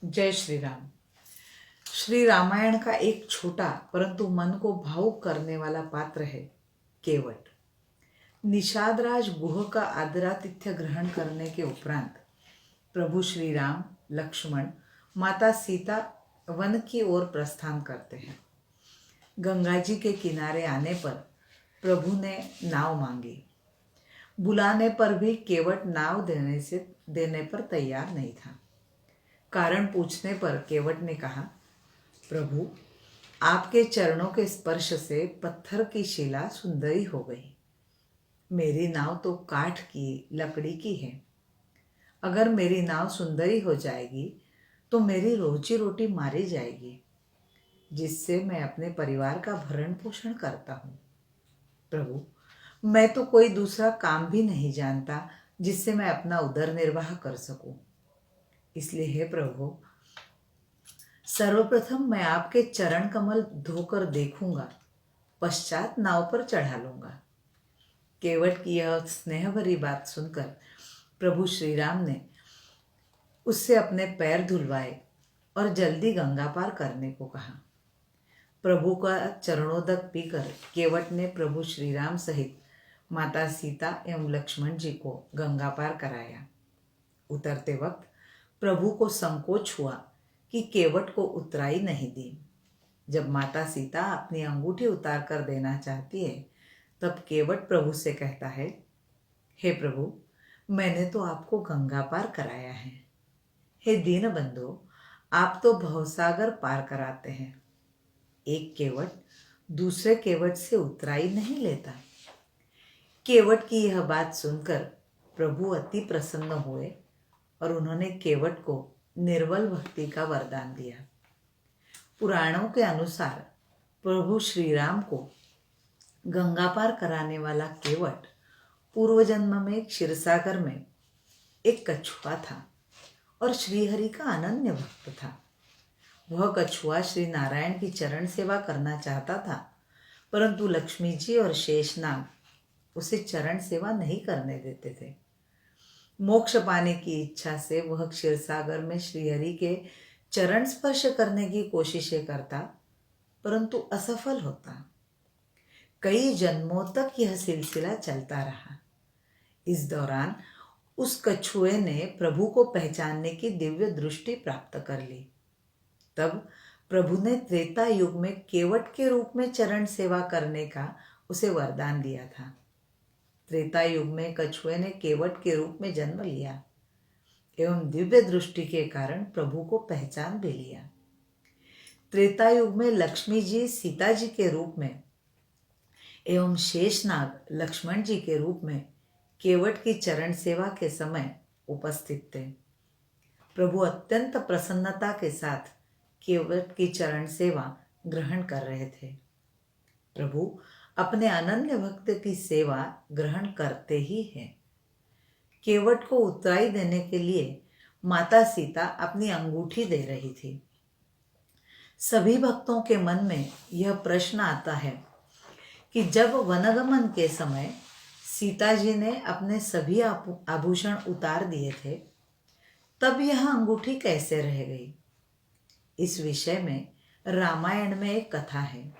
जय श्री राम। श्री रामायण का एक छोटा परंतु मन को भावुक करने वाला पात्र है केवट। निषादराज गुह का आदरातिथ्य ग्रहण करने के उपरांत प्रभु श्री राम, लक्ष्मण, माता सीता वन की ओर प्रस्थान करते हैं। गंगा जी के किनारे आने पर प्रभु ने नाव मांगी। बुलाने पर भी केवट नाव देने पर तैयार नहीं था। कारण पूछने पर केवट ने कहा, प्रभु, आपके चरणों के स्पर्श से पत्थर की शिला सुंदरी हो गई। मेरी नाव तो काठ की, लकड़ी की है। अगर मेरी नाव सुंदरी हो जाएगी तो मेरी रोजी रोटी मारी जाएगी, जिससे मैं अपने परिवार का भरण पोषण करता हूँ। प्रभु, मैं तो कोई दूसरा काम भी नहीं जानता जिससे मैं अपना उदर निर्वाह कर सकूं। इसलिए हे प्रभु, सर्वप्रथम मैं आपके चरण कमल धोकर देखूंगा, पश्चात नाव पर चढ़ा लूंगा। केवट की यह स्नेह भरी बात सुनकर प्रभु श्री राम ने उससे अपने पैर धुलवाए और जल्दी गंगा पार करने को कहा। प्रभु का चरणोदक पीकर केवट ने प्रभु श्री राम सहित माता सीता एवं लक्ष्मण जी को गंगा पार कराया। उतरते वक्त प्रभु को संकोच हुआ कि केवट को उतराई नहीं दी। जब माता सीता अपनी अंगूठी उतार कर देना चाहती है, तब केवट प्रभु से कहता है, हे प्रभु, मैंने तो आपको गंगा पार कराया है। हे दीनबंधु, आप तो भवसागर पार कराते हैं। एक केवट दूसरे केवट से उतराई नहीं लेता। केवट की यह बात सुनकर प्रभु अति प्रसन्न हुए और उन्होंने केवट को निर्बल भक्ति का वरदान दिया। पुराणों के अनुसार प्रभु श्री राम को गंगा पार कराने वाला केवट पूर्व जन्म में क्षीरसागर में एक कछुआ था और श्रीहरि का अनन्य भक्त था। वह कछुआ श्री नारायण की चरण सेवा करना चाहता था, परंतु लक्ष्मी जी और शेषनाग उसे चरण सेवा नहीं करने देते थे। मोक्ष पाने की इच्छा से वह क्षीरसागर में श्रीहरि के चरण स्पर्श करने की कोशिशें करता, परंतु असफल होता। कई जन्मों तक यह सिलसिला चलता रहा। इस दौरान उस कछुए ने प्रभु को पहचानने की दिव्य दृष्टि प्राप्त कर ली। तब प्रभु ने त्रेता युग में केवट के रूप में चरण सेवा करने का उसे वरदान दिया था। त्रेता युग में कछुए ने केवट के रूप में जन्म लिया एवं दिव्य दृष्टि के कारण प्रभु को पहचान भी लिया। त्रेता युग में लक्ष्मी जी सीता जी के रूप में एवं शेषनाग लक्ष्मण जी के रूप में केवट की चरण सेवा के समय उपस्थित थे। प्रभु अत्यंत प्रसन्नता के साथ केवट की चरण सेवा ग्रहण कर रहे थे। प्रभु अपने अनन्य भक्त की सेवा ग्रहण करते ही हैं। केवट को उतराई देने के लिए माता सीता अपनी अंगूठी दे रही थी। सभी भक्तों के मन में यह प्रश्न आता है कि जब वनगमन के समय सीता जी ने अपने सभी आभूषण उतार दिए थे, तब यह अंगूठी कैसे रह गई? इस विषय में रामायण में एक कथा है।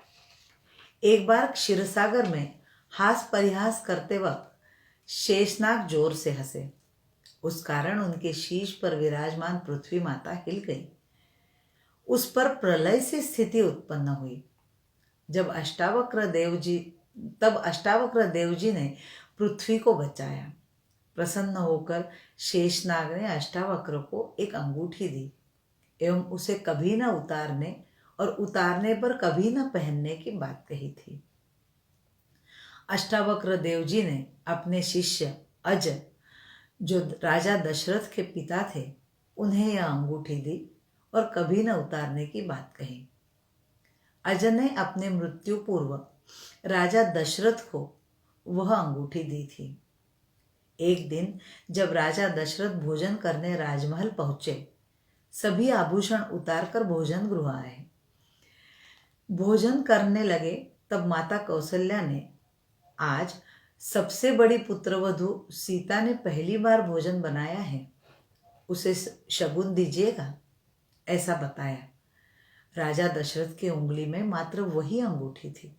एक बार क्षीरसागर में हास परिहास करते वक्त शेषनाग जोर से हंसे। उस कारण उनके शीश पर विराजमान पृथ्वी माता हिल गई। उस पर प्रलय से स्थिति उत्पन्न हुई। तब अष्टावक्र देव जी ने पृथ्वी को बचाया। प्रसन्न होकर शेषनाग ने अष्टावक्र को एक अंगूठी दी एवं उसे कभी न उतारने और उतारने पर कभी न पहनने की बात कही थी। अष्टावक्र देव जी ने अपने शिष्य अज, जो राजा दशरथ के पिता थे, उन्हें यह अंगूठी दी और कभी न उतारने की बात कही। अज ने अपने मृत्यु पूर्व राजा दशरथ को वह अंगूठी दी थी। एक दिन जब राजा दशरथ भोजन करने राजमहल पहुंचे, सभी आभूषण उतारकर भोजन गृह आए। भोजन करने लगे तब माता कौशल्या ने, आज सबसे बड़ी पुत्रवधू सीता ने पहली बार भोजन बनाया है, उसे शगुन दीजिएगा। ऐसा बताया। राजा दशरथ की उंगली में मात्र वही अंगूठी थी।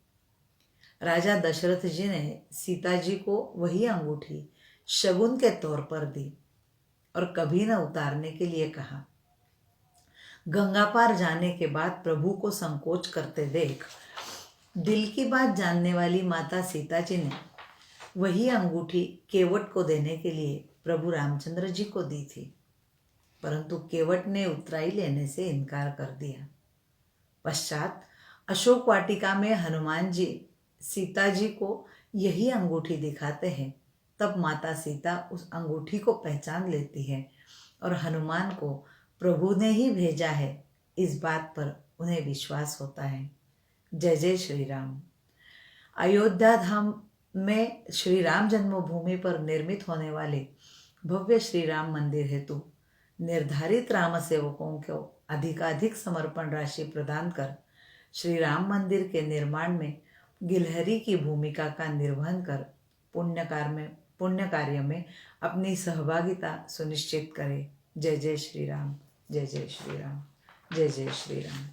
राजा दशरथ जी ने सीता जी को वही अंगूठी शगुन के तौर पर दी और कभी न उतारने के लिए कहा। गंगा पार जाने के बाद प्रभु को संकोच करते देख दिल की बात जानने वाली माता सीता जी ने वही अंगूठी केवट को देने के लिए प्रभु रामचंद्र जी को दी थी, परंतु केवट ने उतराई लेने से इनकार कर दिया। पश्चात अशोक वाटिका में हनुमान जी सीता जी को यही अंगूठी दिखाते हैं। तब माता सीता उस अंगूठी को पहचान लेती है और हनुमान को प्रभु ने ही भेजा है, इस बात पर उन्हें विश्वास होता है। जय जय श्री राम। अयोध्या धाम में श्री राम जन्मभूमि पर निर्मित होने वाले भव्य श्री राम मंदिर हेतु निर्धारित राम सेवकों को अधिकाधिक समर्पण राशि प्रदान कर श्री राम मंदिर के निर्माण में गिलहरी की भूमिका का निर्वहन कर पुण्य कार्य में अपनी सहभागिता सुनिश्चित करें। जय जय श्री राम, जय जय श्री राम, जय जय श्री राम।